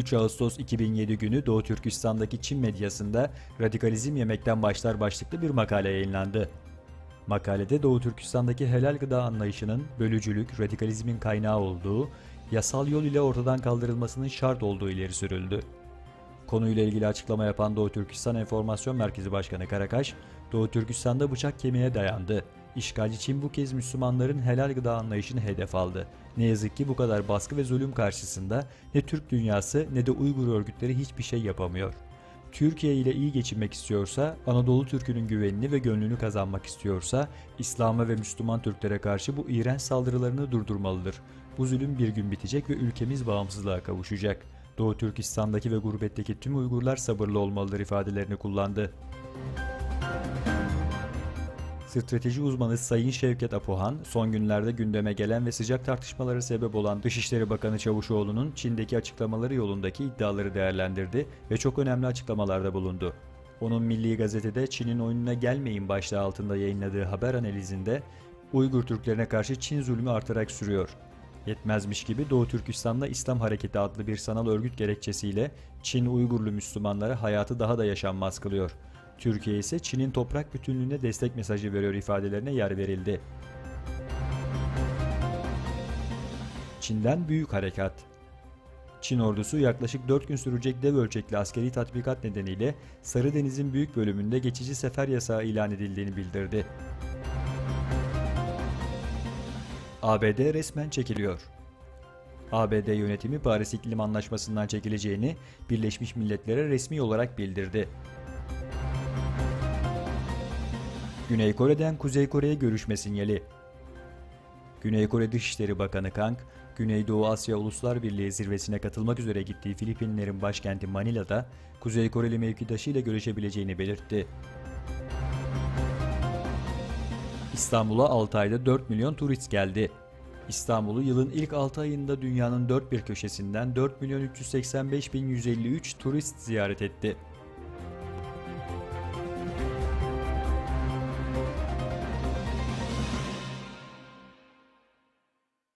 3 Ağustos 2007 günü Doğu Türkistan'daki Çin medyasında "Radikalizm yemekten başlar" başlıklı bir makale yayınlandı. Makalede Doğu Türkistan'daki helal gıda anlayışının bölücülük, radikalizmin kaynağı olduğu, yasal yol ile ortadan kaldırılmasının şart olduğu ileri sürüldü. Konuyla ilgili açıklama yapan Doğu Türkistan Enformasyon Merkezi Başkanı Karakaş, "Doğu Türkistan'da bıçak kemiğe dayandı. İşgalci Çin bu kez Müslümanların helal gıda anlayışını hedef aldı. Ne yazık ki bu kadar baskı ve zulüm karşısında ne Türk dünyası ne de Uygur örgütleri hiçbir şey yapamıyor. Türkiye ile iyi geçinmek istiyorsa, Anadolu Türk'ünün güvenini ve gönlünü kazanmak istiyorsa, İslam'a ve Müslüman Türklere karşı bu iğrenç saldırılarını durdurmalıdır. Bu zulüm bir gün bitecek ve ülkemiz bağımsızlığa kavuşacak. Doğu Türkistan'daki ve gurbetteki tüm Uygurlar sabırlı olmalıdır" ifadelerini kullandı. Strateji uzmanı Sayın Şevket Apohan, son günlerde gündeme gelen ve sıcak tartışmalara sebep olan Dışişleri Bakanı Çavuşoğlu'nun Çin'deki açıklamaları yolundaki iddiaları değerlendirdi ve çok önemli açıklamalarda bulundu. Onun Milli Gazete'de "Çin'in oyununa gelmeyin" başlığı altında yayınladığı haber analizinde, Uygur Türklerine karşı Çin zulmü artarak sürüyor. Yetmezmiş gibi Doğu Türkistan'da İslam Hareketi adlı bir sanal örgüt gerekçesiyle Çin Uygurlu Müslümanlara hayatı daha da yaşanmaz kılıyor. Türkiye ise Çin'in toprak bütünlüğüne destek mesajı veriyor ifadelerine yer verildi. Çin'den büyük harekat. Çin ordusu yaklaşık 4 gün sürecek dev ölçekli askeri tatbikat nedeniyle Sarı Deniz'in büyük bölümünde geçici sefer yasağı ilan edildiğini bildirdi. ABD resmen çekiliyor. ABD yönetimi Paris İklim Anlaşması'ndan çekileceğini Birleşmiş Milletler'e resmi olarak bildirdi. Güney Kore'den Kuzey Kore'ye görüşme sinyali. Güney Kore Dışişleri Bakanı Kang, Güneydoğu Asya Uluslar Birliği zirvesine katılmak üzere gittiği Filipinlerin başkenti Manila'da Kuzey Koreli mevkidaşıyla görüşebileceğini belirtti. İstanbul'a 6 ayda 4 milyon turist geldi. İstanbul'u yılın ilk 6 ayında dünyanın dört bir köşesinden 4.385.153 turist ziyaret etti.